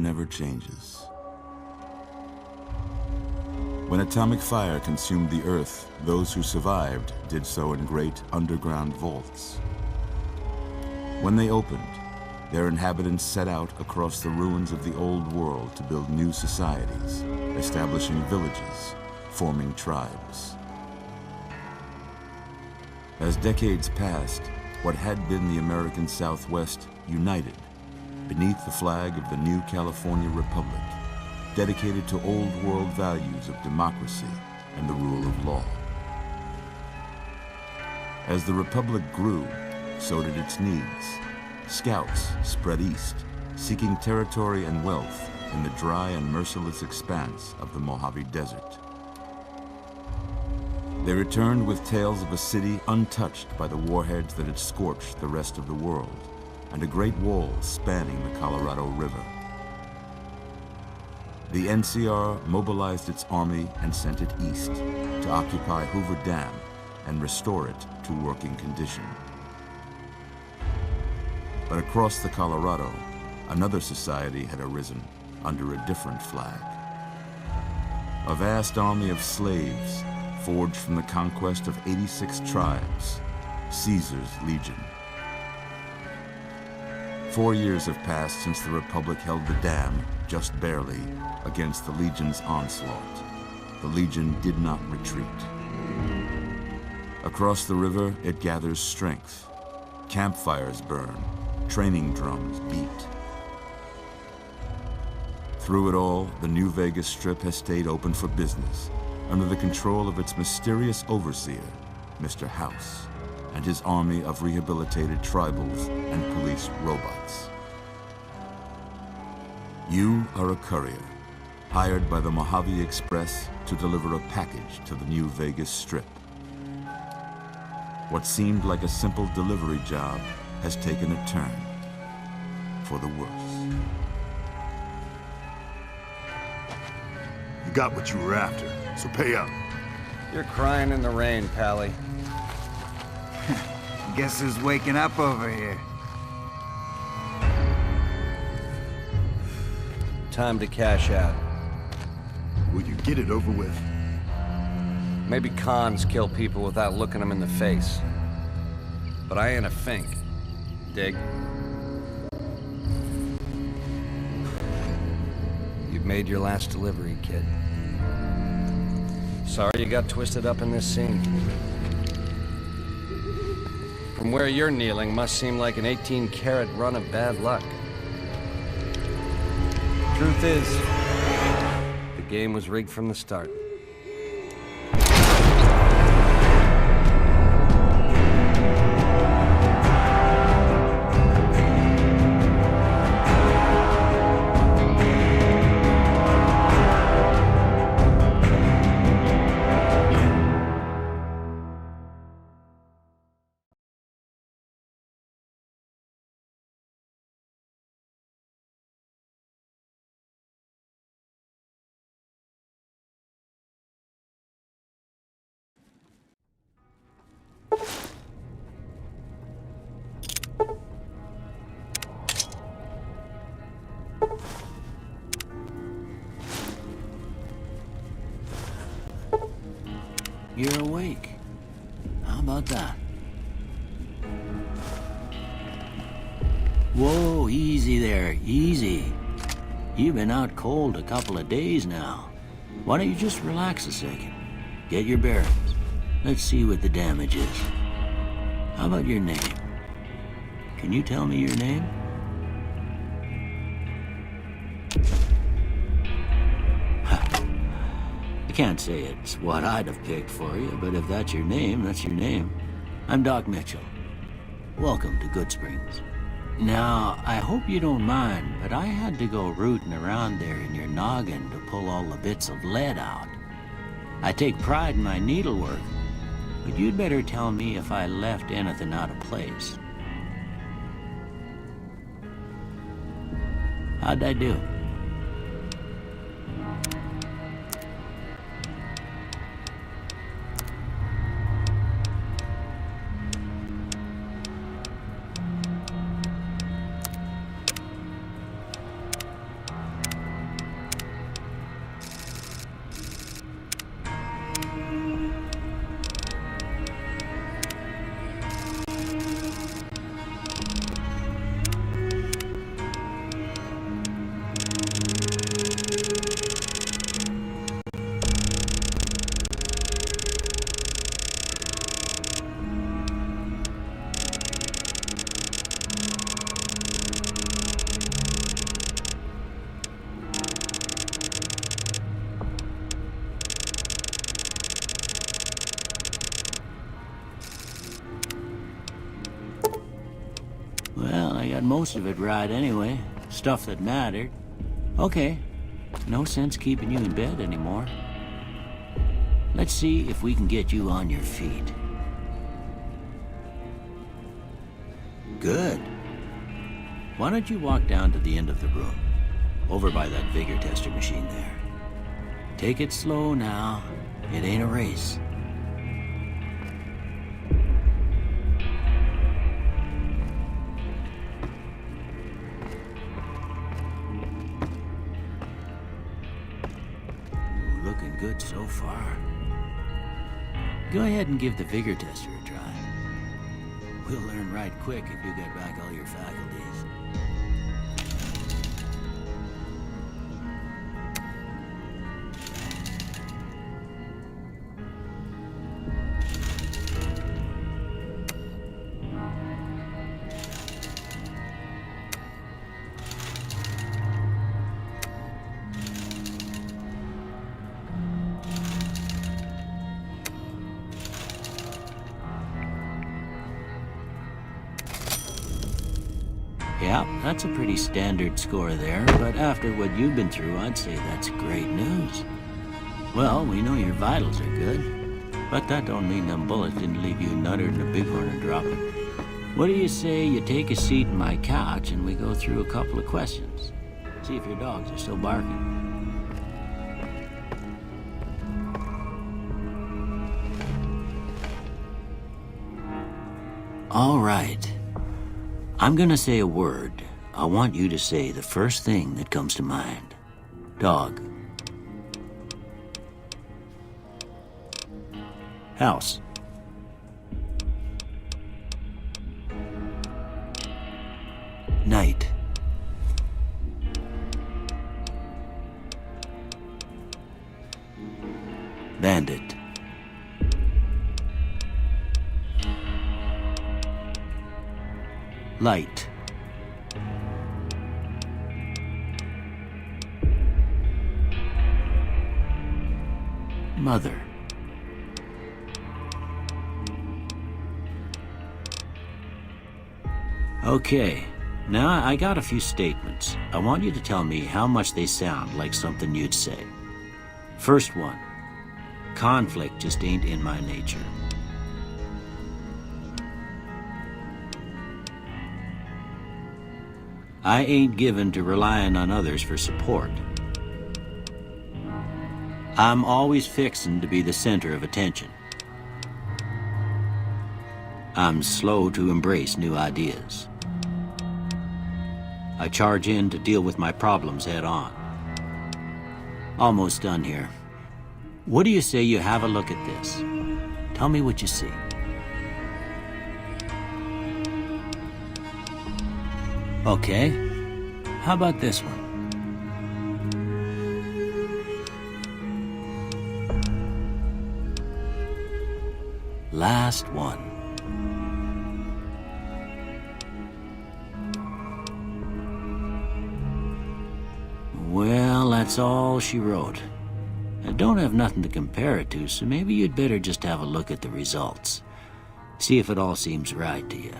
never changes. When atomic fire consumed the Earth, those who survived did so in great underground vaults. When they opened, their inhabitants set out across the ruins of the old world to build new societies, establishing villages, forming tribes. As decades passed, what had been the American Southwest united beneath the flag of the new California Republic, dedicated to old world values of democracy and the rule of law. As the Republic grew, so did its needs. Scouts spread east, seeking territory and wealth in the dry and merciless expanse of the Mojave Desert. They returned with tales of a city untouched by the warheads that had scorched the rest of the world, and a great wall spanning the Colorado River. The NCR mobilized its army and sent it east to occupy Hoover Dam and restore it to working condition. But across the Colorado, another society had arisen under a different flag. A vast army of slaves forged from the conquest of 86 tribes, Caesar's Legion. 4 years have passed since the Republic held the dam, just barely, against the Legion's onslaught. The Legion did not retreat. Across the river, it gathers strength. Campfires burn, training drums beat. Through it all, the New Vegas Strip has stayed open for business, under the control of its mysterious overseer, Mr. House, and his army of rehabilitated tribals and police robots. You are a courier, hired by the Mojave Express to deliver a package to the New Vegas Strip. What seemed like a simple delivery job has taken a turn for the worse. You got what you were after, so pay up. You're crying in the rain, Pally. Guess who's waking up over here? Time to cash out. Will you get it over with? Maybe cons kill people without looking them in the face. But I ain't a fink. Dig? You've made your last delivery, kid. Sorry you got twisted up in this scene. From where you're kneeling must seem like an 18-carat run of bad luck. Truth is, the game was rigged from the start. You're awake. How about that? Whoa, easy there, easy. You've been out cold a couple of days now. Why don't you just relax a second? Get your bearings. Let's see what the damage is. How about your name? Can you tell me your name? I can't say it's what I'd have picked for you, but if that's your name, that's your name. I'm Doc Mitchell. Welcome to Goodsprings. Now, I hope you don't mind, but I had to go rooting around there in your noggin to pull all the bits of lead out. I take pride in my needlework, but you'd better tell me if I left anything out of place. How'd I do? got most of it right anyway. Stuff that mattered. Okay, no sense keeping you in bed anymore. Let's see if we can get you on your feet. Good. Why don't you walk down to the end of the room, over by that vigor tester machine there. Take it slow now. It ain't a race. Ooh, looking good so far. Go ahead and give the vigor tester a try. We'll learn right quick if you get back all your faculties. Yeah, that's a pretty standard score there, but after what you've been through, I'd say that's great news. Well, we know your vitals are good, but that don't mean them bullets didn't leave you nuttered in a bighorn and drop it. What do you say you take a seat in my couch and we go through a couple of questions? See if your dogs are still barking. All right. I'm gonna say a word. I want you to say the first thing that comes to mind. Dog. House. Night. Bandit. Light. Mother. Okay, now I got a few statements. I want you to tell me how much they sound like something you'd say. First one, conflict just ain't in my nature. I ain't given to relying on others for support. I'm always fixin' to be the center of attention. I'm slow to embrace new ideas. I charge in to deal with my problems head on. Almost done here. What do you say you have a look at this? Tell me what you see. Okay. How about this one? Last one. Well, that's all she wrote. I don't have nothing to compare it to, so maybe you'd better just have a look at the results. See if it all seems right to you.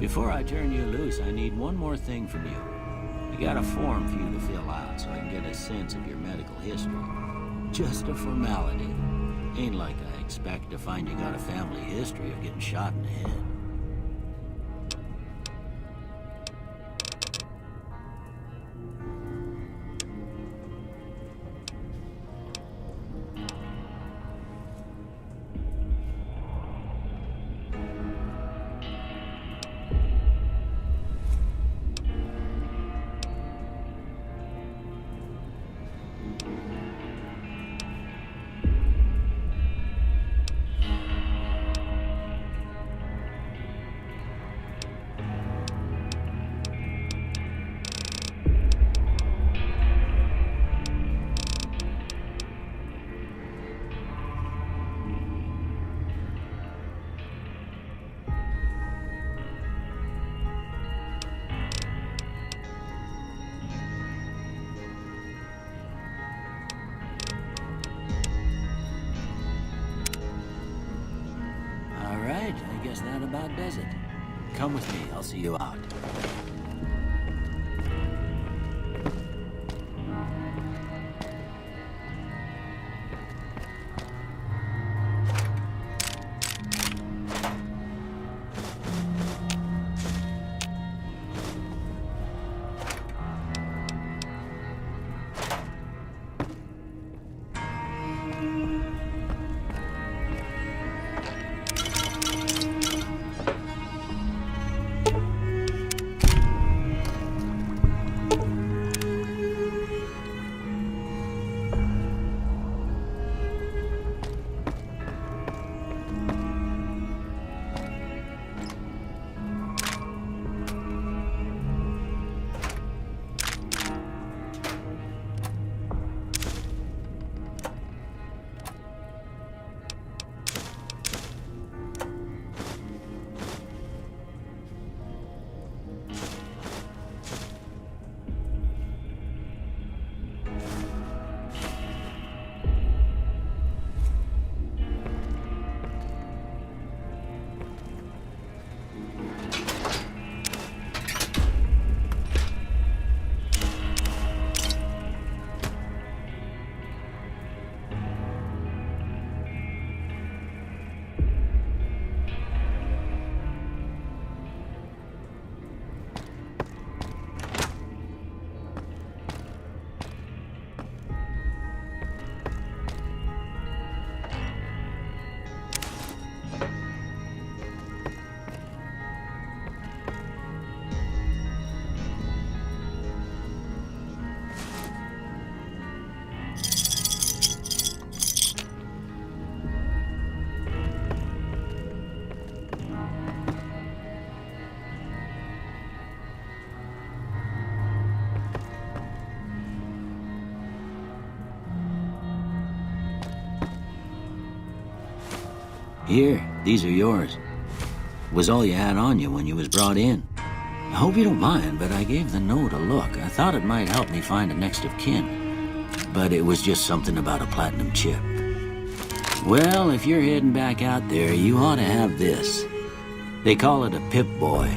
Before I turn you loose, I need one more thing from you. I got a form for you to fill out so I can get a sense of your medical history. Just a formality. Ain't like I expect to find you got a family history of getting shot in the head. Alright, I guess that about does it. Come with me, I'll see you out. Here, these are yours. Was all you had on you when you was brought in. I hope you don't mind, but I gave the note a look. I thought it might help me find a next of kin. But it was just something about a platinum chip. Well, if you're heading back out there, you ought to have this. They call it a Pip-Boy.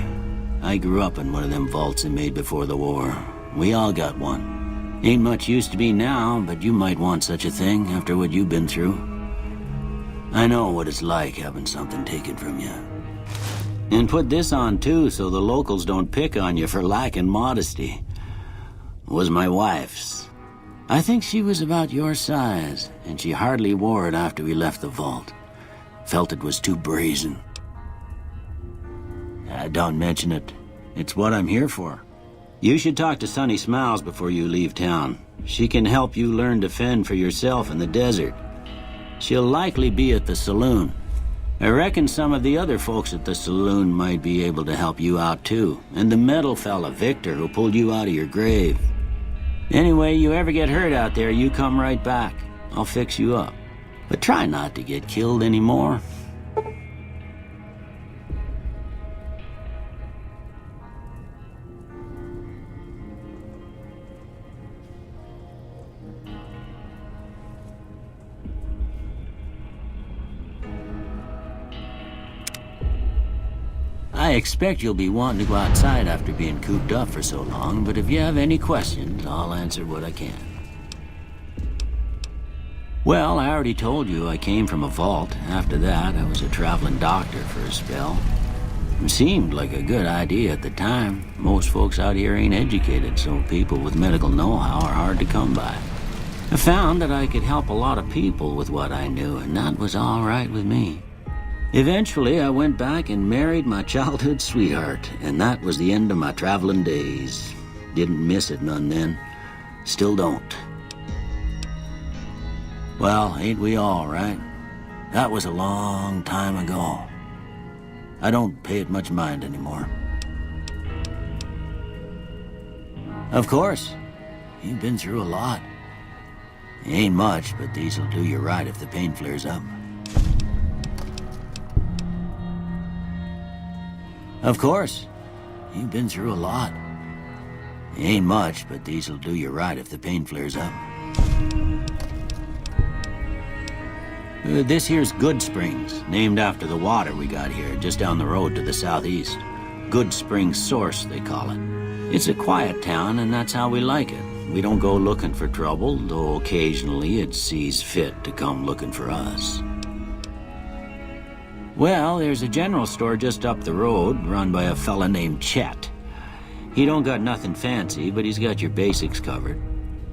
I grew up in one of them vaults they made before the war. We all got one. Ain't much use to be now, but you might want such a thing after what you've been through. I know what it's like having something taken from you. And put this on too, so the locals don't pick on you for lacking modesty. Was my wife's. I think she was about your size, and she hardly wore it after we left the vault. Felt it was too brazen. Don't mention it. It's what I'm here for. You should talk to Sunny Smiles before you leave town. She can help you learn to fend for yourself in the desert. She'll likely be at the saloon. I reckon some of the other folks at the saloon might be able to help you out too, and the metal fella, Victor, who pulled you out of your grave. Anyway, you ever get hurt out there, you come right back. I'll fix you up. But try not to get killed anymore. I expect you'll be wanting to go outside after being cooped up for so long, but if you have any questions, I'll answer what I can. Well, I already told you I came from a vault. After that, I was a traveling doctor for a spell. It seemed like a good idea at the time. Most folks out here ain't educated, so people with medical know-how are hard to come by. I found that I could help a lot of people with what I knew, and that was all right with me. Eventually, I went back and married my childhood sweetheart, and that was the end of my traveling days. Didn't miss it none then. Still don't. Well, ain't we all, right? That was a long time ago. I don't pay it much mind anymore. Of course. You've been through a lot. Ain't much, but these'll do you right if the pain flares up. Of course. You've been through a lot. Ain't much, but these'll do you right if the pain flares up. This here's Good Springs, named after the water we got here, just down the road to the southeast. Good Springs Source, they call it. It's a quiet town, and that's how we like it. We don't go looking for trouble, though occasionally it sees fit to come looking for us. Well, there's a general store just up the road, run by a fella named Chet. He don't got nothing fancy, but he's got your basics covered.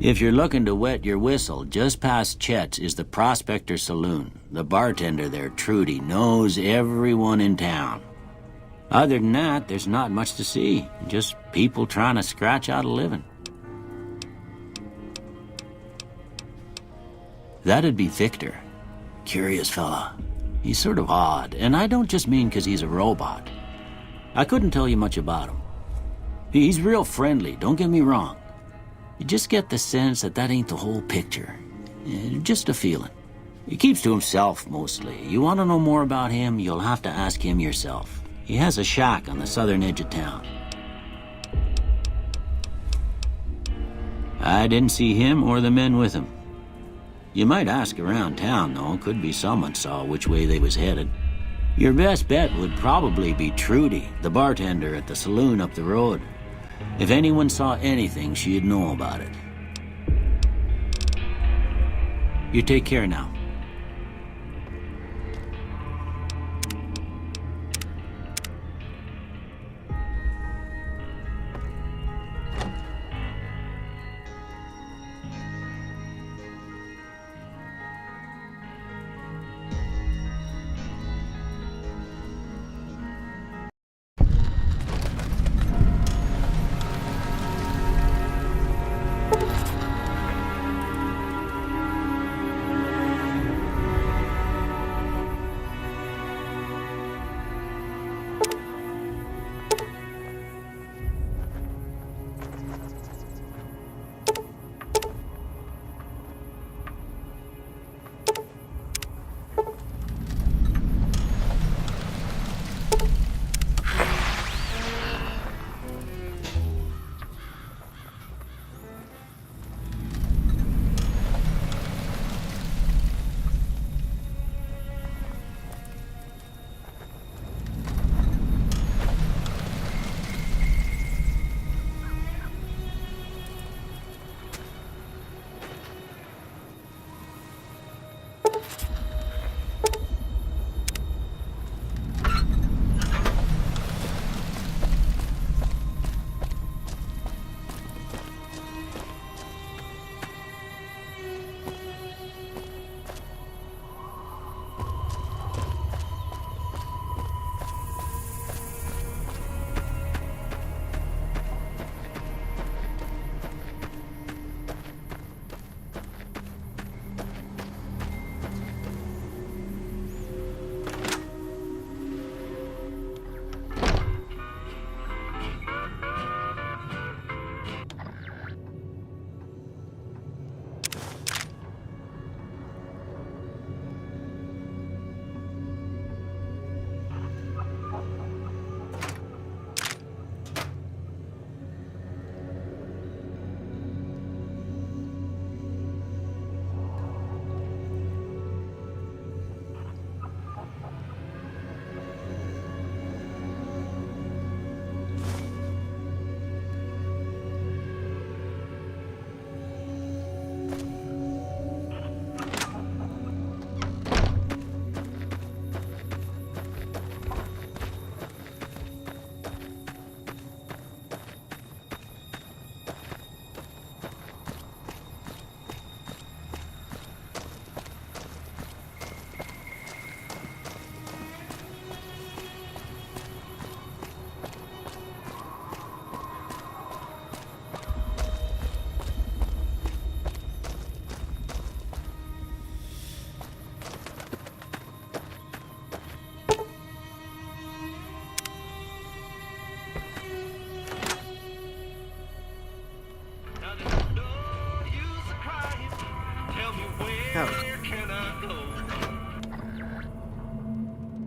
If you're looking to wet your whistle, just past Chet's is the Prospector Saloon. The bartender there, Trudy, knows everyone in town. Other than that, there's not much to see. Just people trying to scratch out a living. That'd be Victor. Curious fella. He's sort of odd, and I don't just mean 'cause he's a robot. I couldn't tell you much about him. He's real friendly, don't get me wrong. You just get the sense that ain't the whole picture. Just a feeling. He keeps to himself, mostly. You want to know more about him, you'll have to ask him yourself. He has a shack on the southern edge of town. I didn't see him or the men with him. You might ask around town, though. Could be someone saw which way they was headed. Your best bet would probably be Trudy, the bartender at the saloon up the road. If anyone saw anything, she'd know about it. You take care now.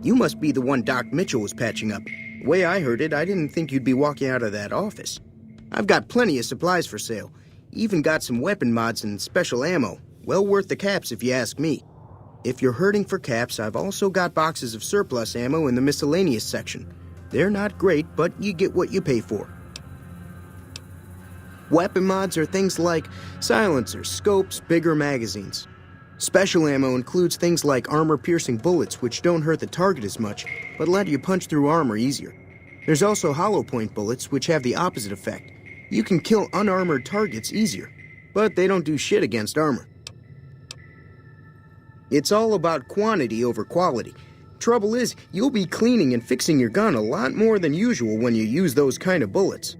You must be the one Doc Mitchell was patching up. The way I heard it, I didn't think you'd be walking out of that office. I've got plenty of supplies for sale. Even got some weapon mods and special ammo. Well worth the caps if you ask me. If you're hurting for caps, I've also got boxes of surplus ammo in the miscellaneous section. They're not great, but you get what you pay for. Weapon mods are things like silencers, scopes, bigger magazines. Special ammo includes things like armor-piercing bullets, which don't hurt the target as much, but let you punch through armor easier. There's also hollow point bullets, which have the opposite effect. You can kill unarmored targets easier, but they don't do shit against armor. It's all about quantity over quality. Trouble is, you'll be cleaning and fixing your gun a lot more than usual when you use those kind of bullets.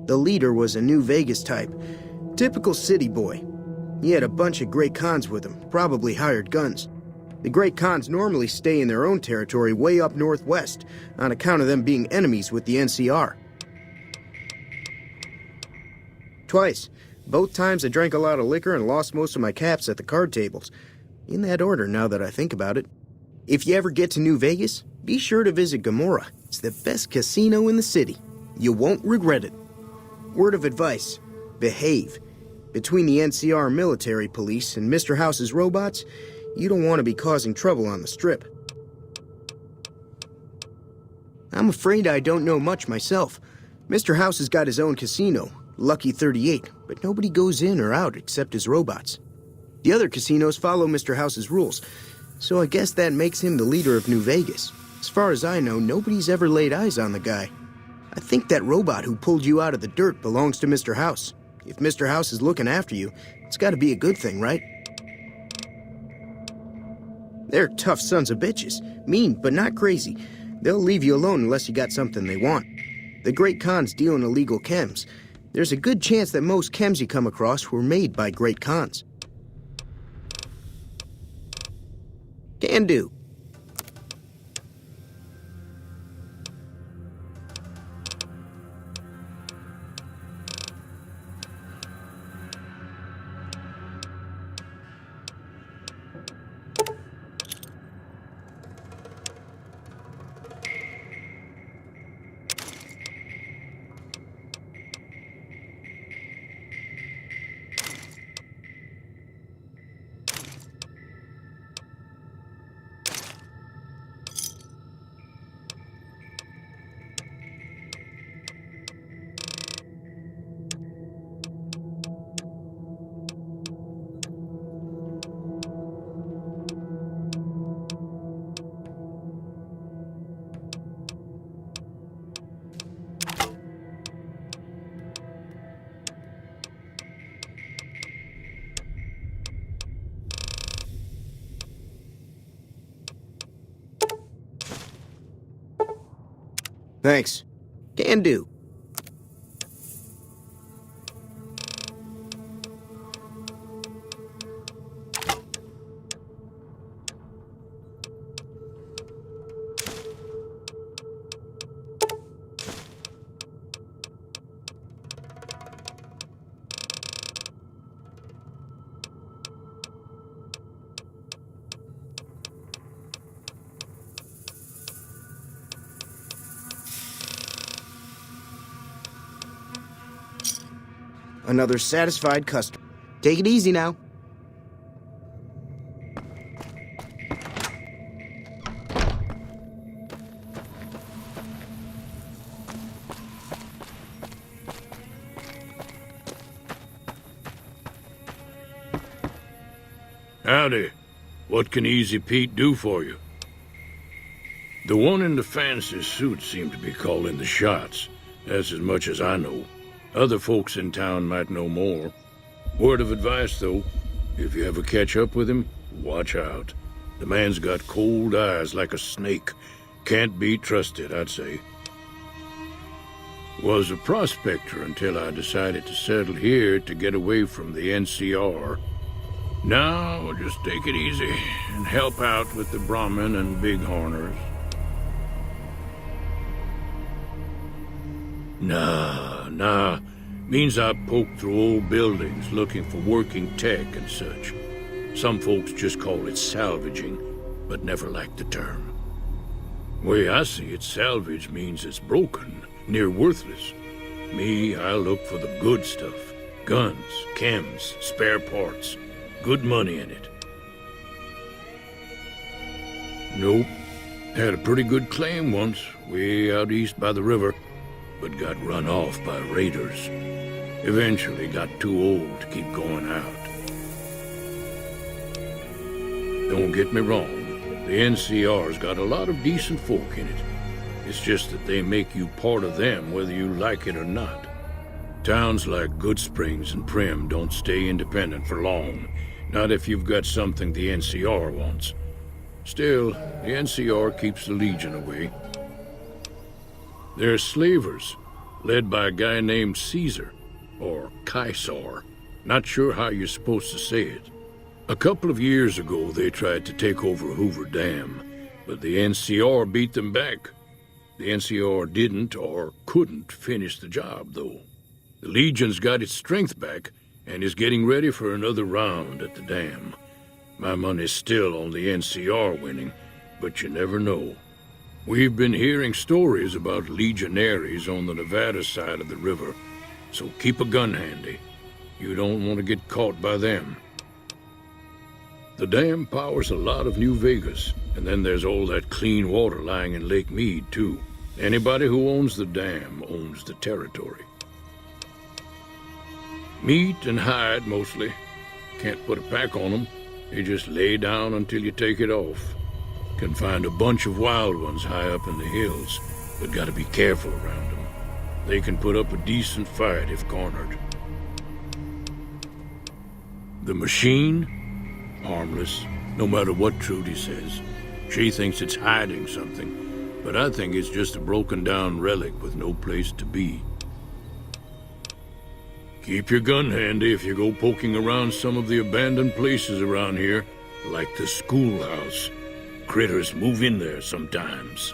The leader was a New Vegas type. Typical city boy. He had a bunch of Great Khans with him, probably hired guns. The Great Khans normally stay in their own territory way up northwest, on account of them being enemies with the NCR. Twice. Both times I drank a lot of liquor and lost most of my caps at the card tables. In that order, now that I think about it. If you ever get to New Vegas, be sure to visit Gomorrah. It's the best casino in the city. You won't regret it. Word of advice, behave. Between the NCR military police and Mr. House's robots, you don't want to be causing trouble on the Strip. I'm afraid I don't know much myself. Mr. House has got his own casino, Lucky 38, but nobody goes in or out except his robots. The other casinos follow Mr. House's rules, so I guess that makes him the leader of New Vegas. As far as I know, nobody's ever laid eyes on the guy. I think that robot who pulled you out of the dirt belongs to Mr. House. If Mr. House is looking after you, it's got to be a good thing, right? They're tough sons of bitches. Mean, but not crazy. They'll leave you alone unless you got something they want. The Great Khans deal in illegal chems. There's a good chance that most chems you come across were made by Great Khans. Can do. Thanks. Can do. Another satisfied customer. Take it easy now. Howdy. What can Easy Pete do for you? The one in the fancy suit seemed to be calling the shots. That's as much as I know. Other folks in town might know more. Word of advice, though, if you ever catch up with him, watch out. The man's got cold eyes like a snake. Can't be trusted, I'd say. Was a prospector until I decided to settle here to get away from the NCR. Now, I'll just take it easy and help out with the Brahmin and Bighorners. Nah. Means I poke through old buildings looking for working tech and such. Some folks just call it salvaging, but never liked the term. Way I see it, salvage means it's broken, near worthless. Me, I look for the good stuff. Guns, chems, spare parts. Good money in it. Nope. Had a pretty good claim once, way out east by the river, but got run off by raiders. Eventually got too old to keep going out. Don't get me wrong, the NCR's got a lot of decent folk in it. It's just that they make you part of them whether you like it or not. Towns like Goodsprings and Prim don't stay independent for long, not if you've got something the NCR wants. Still, the NCR keeps the Legion away. They're slavers, led by a guy named Caesar, or Caesar. Not sure how you're supposed to say it. A couple of years ago, they tried to take over Hoover Dam, but the NCR beat them back. The NCR didn't or couldn't finish the job, though. The Legion's got its strength back and is getting ready for another round at the dam. My money's still on the NCR winning, but you never know. We've been hearing stories about legionaries on the Nevada side of the river, so keep a gun handy. You don't want to get caught by them. The dam powers a lot of New Vegas, and then there's all that clean water lying in Lake Mead, too. Anybody who owns the dam owns the territory. Meat and hide, mostly. Can't put a pack on them. They just lay down until you take it off. Can find a bunch of wild ones high up in the hills, but gotta be careful around them. They can put up a decent fight if cornered. The machine? Harmless, no matter what Trudy says. She thinks it's hiding something, but I think it's just a broken down relic with no place to be. Keep your gun handy if you go poking around some of the abandoned places around here, like the schoolhouse. Critters move in there sometimes.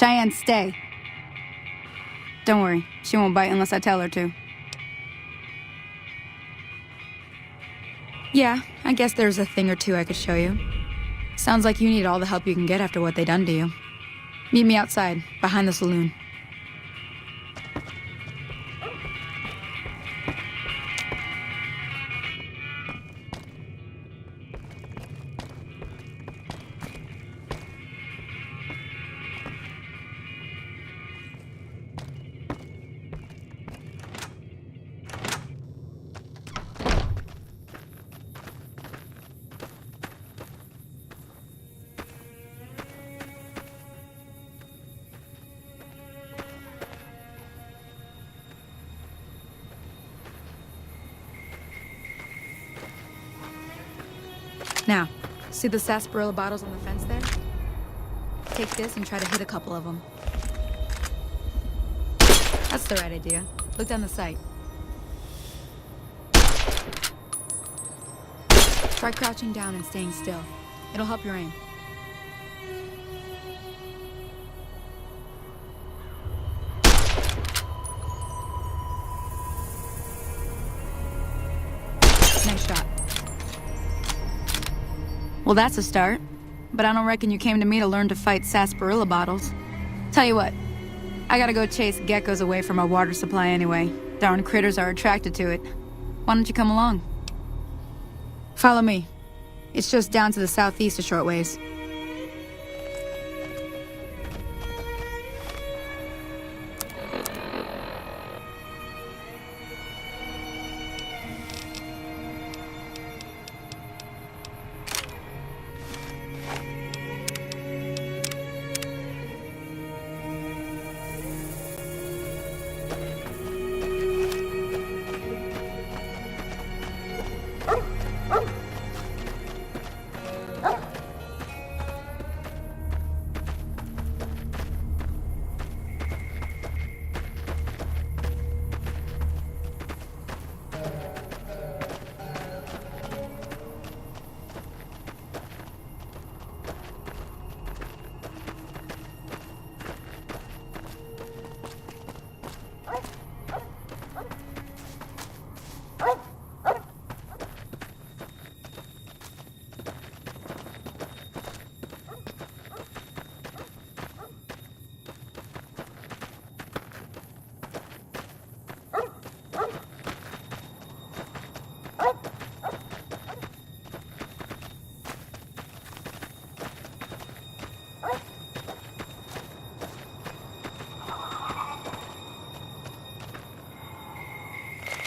Cheyenne, stay. Don't worry, she won't bite unless I tell her to. Yeah, I guess there's a thing or two I could show you. Sounds like you need all the help you can get after what they done to you. Meet me outside, behind the saloon. Now, see the sarsaparilla bottles on the fence there? Take this and try to hit a couple of them. That's the right idea. Look down the sight. Try crouching down and staying still. It'll help your aim. Nice shot. Well, that's a start. But I don't reckon you came to me to learn to fight sarsaparilla bottles. Tell you what, I gotta go chase geckos away from our water supply anyway. Darn critters are attracted to it. Why don't you come along? Follow me. It's just down to the southeast a short ways.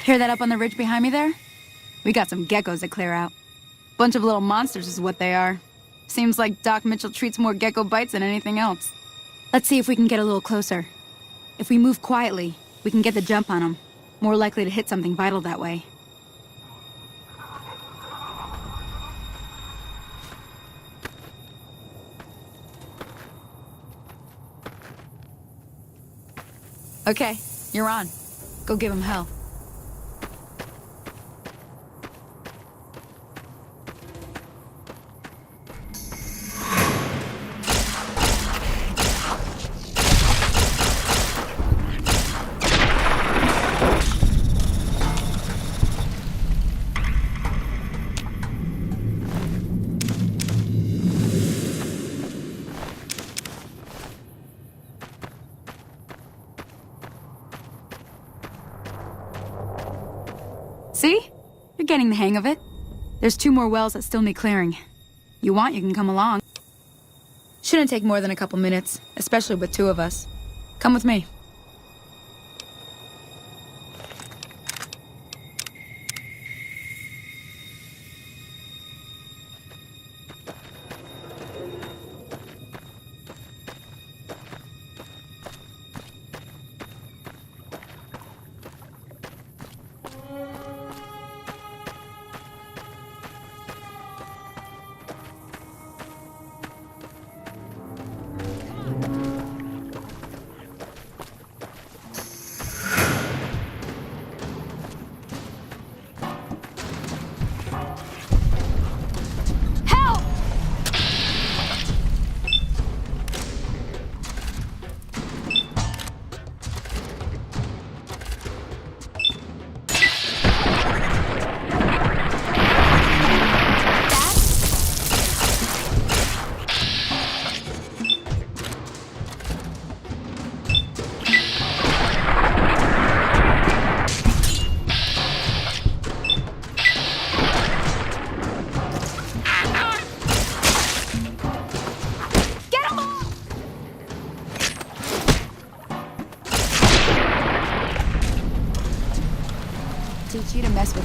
Hear that up on the ridge behind me there? We got some geckos to clear out. Bunch of little monsters is what they are. Seems like Doc Mitchell treats more gecko bites than anything else. Let's see if we can get a little closer. If we move quietly, we can get the jump on them. More likely to hit something vital that way. Okay, you're on. Go give him hell. See? You're getting the hang of it. There's 2 more wells that still need clearing. You want, you can come along. Shouldn't take more than a couple minutes, especially with 2 of us. Come with me.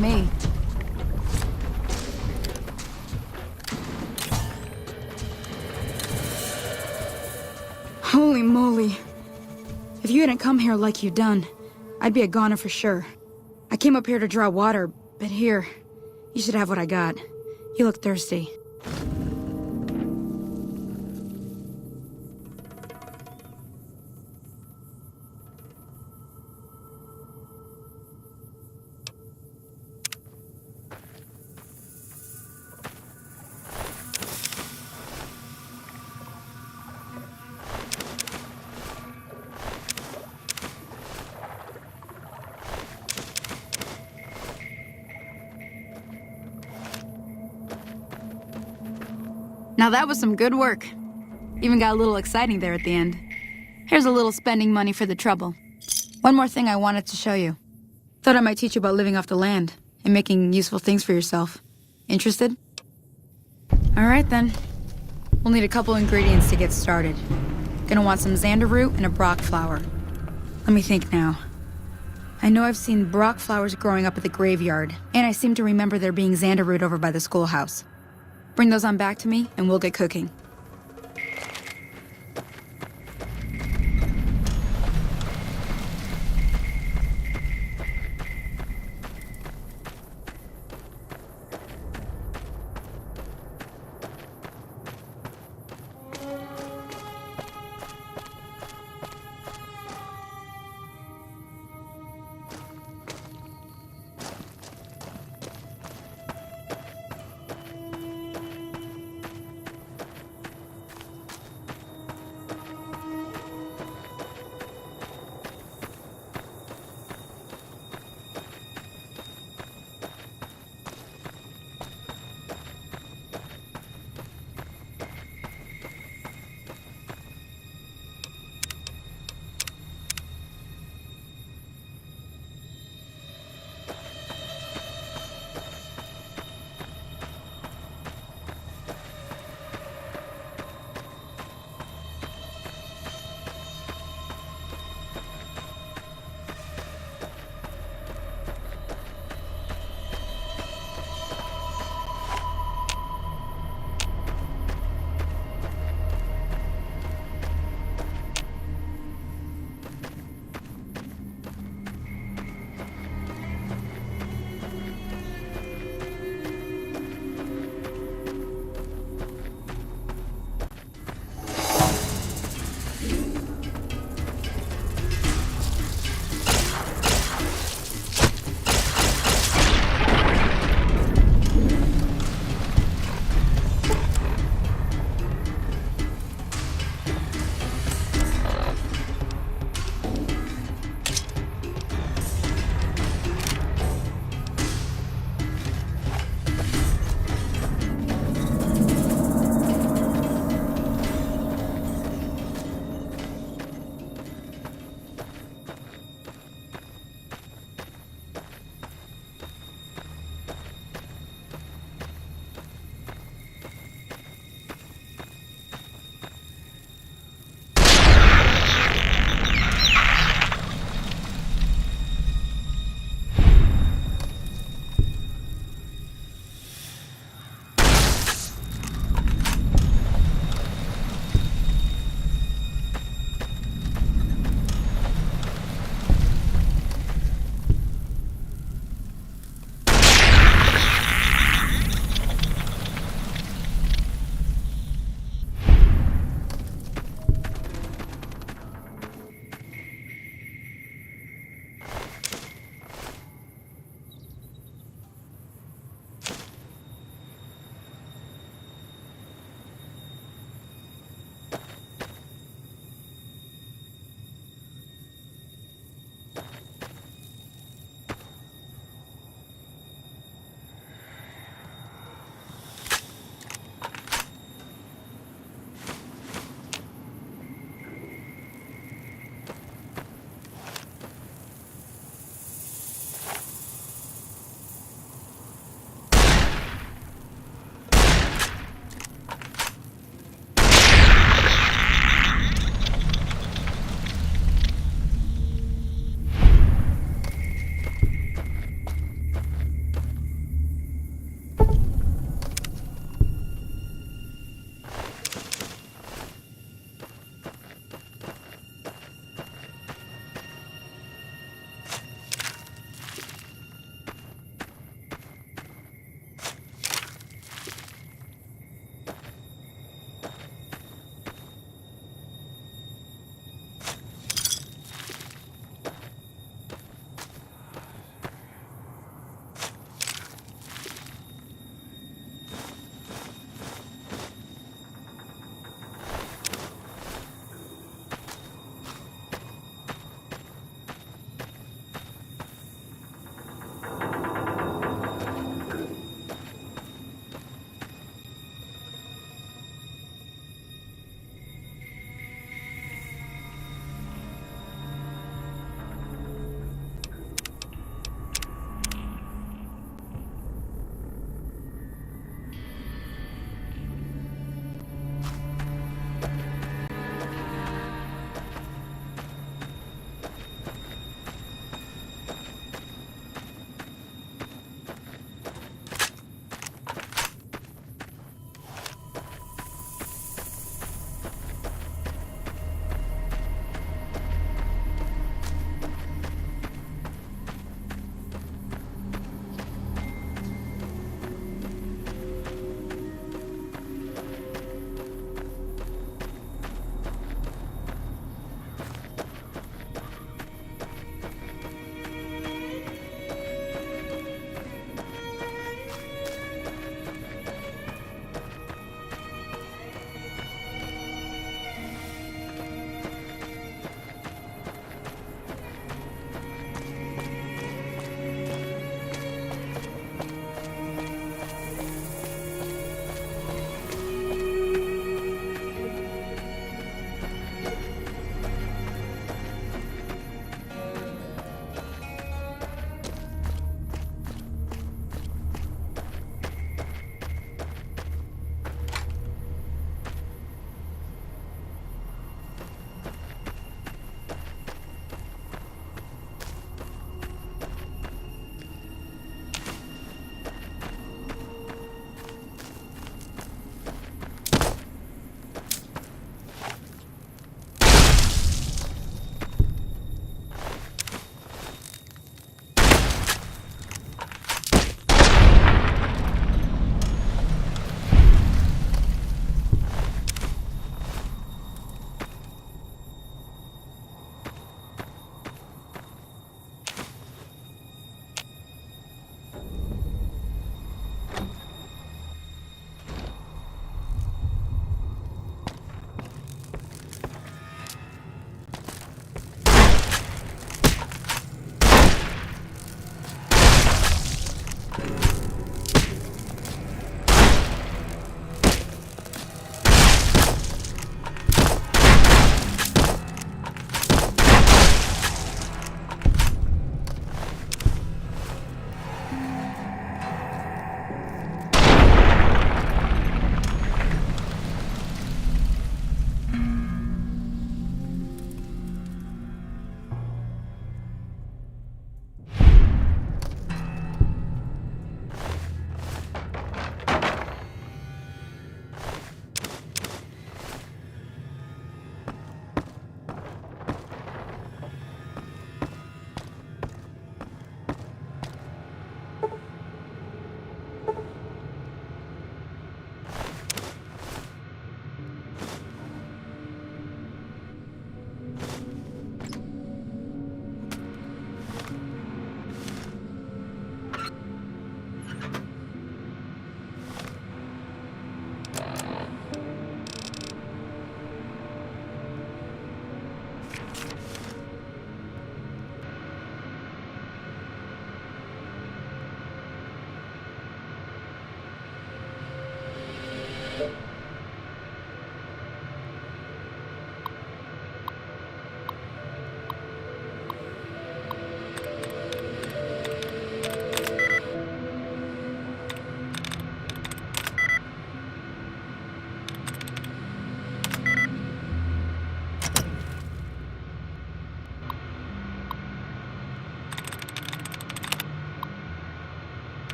me. Holy moly. If you hadn't come here like you done, I'd be a goner for sure. I came up here to draw water, but here, you should have what I got. You look thirsty. Now that was some good work. Even got a little exciting there at the end. Here's a little spending money for the trouble. One more thing I wanted to show you. Thought I might teach you about living off the land and making useful things for yourself. Interested? All right then. We'll need a couple ingredients to get started. Gonna want some xander root and a brock flower. Let me think now. I know I've seen brock flowers growing up at the graveyard, and I seem to remember there being xander root over by the schoolhouse. Bring those on back to me, and we'll get cooking.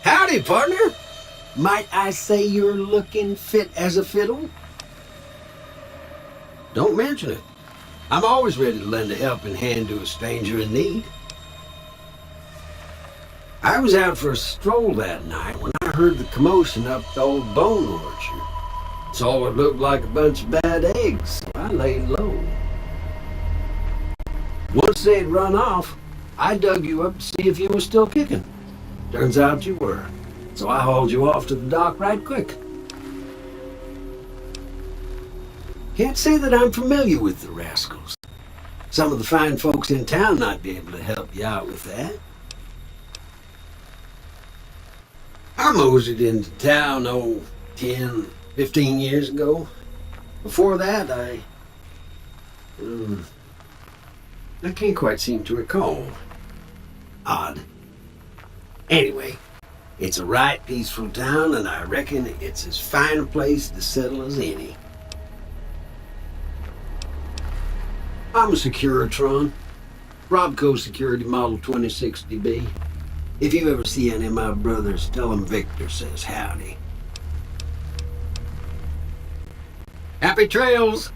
Howdy, partner. Might I say you're looking fit as a fiddle? Don't mention it. I'm always ready to lend a helping hand to a stranger in need. I was out for a stroll that night when I heard the commotion up the old bone orchard. Saw what looked like a bunch of bad eggs, so I laid low. Once they'd run off, I dug you up to see if you were still kicking. Turns out you were, so I hauled you off to the dock right quick. Can't say that I'm familiar with the rascals. Some of the fine folks in town might be able to help you out with that. I moseyed into town, 10, 15 years ago. Before that, I can't quite seem to recall. Odd. Anyway, it's a right peaceful town, and I reckon it's as fine a place to settle as any. I'm a Securitron, Robco Security Model 2060B. If you ever see any of my brothers, tell them Victor says howdy. Happy trails!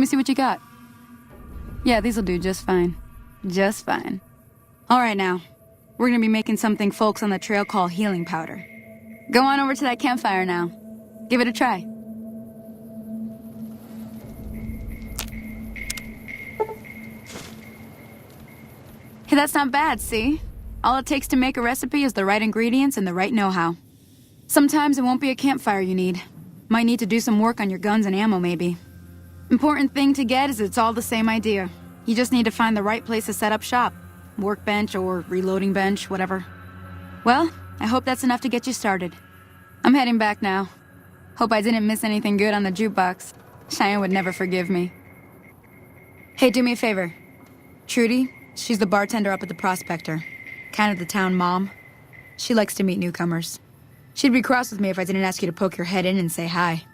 me see what you got. Yeah, these'll do just fine. Just fine. All right now, we're gonna be making something folks on the trail call healing powder. Go on over to that campfire now. Give it a try. Hey, that's not bad, see? All it takes to make a recipe is the right ingredients and the right know-how. Sometimes it won't be a campfire you need. Might need to do some work on your guns and ammo, maybe. Important thing to get is it's all the same idea. You just need to find the right place to set up shop. Workbench or reloading bench, whatever. Well, I hope that's enough to get you started. I'm heading back now. Hope I didn't miss anything good on the jukebox. Cheyenne would never forgive me. Hey, do me a favor. Trudy, she's the bartender up at the Prospector. Kind of the town mom. She likes to meet newcomers. She'd be cross with me if I didn't ask you to poke your head in and say hi.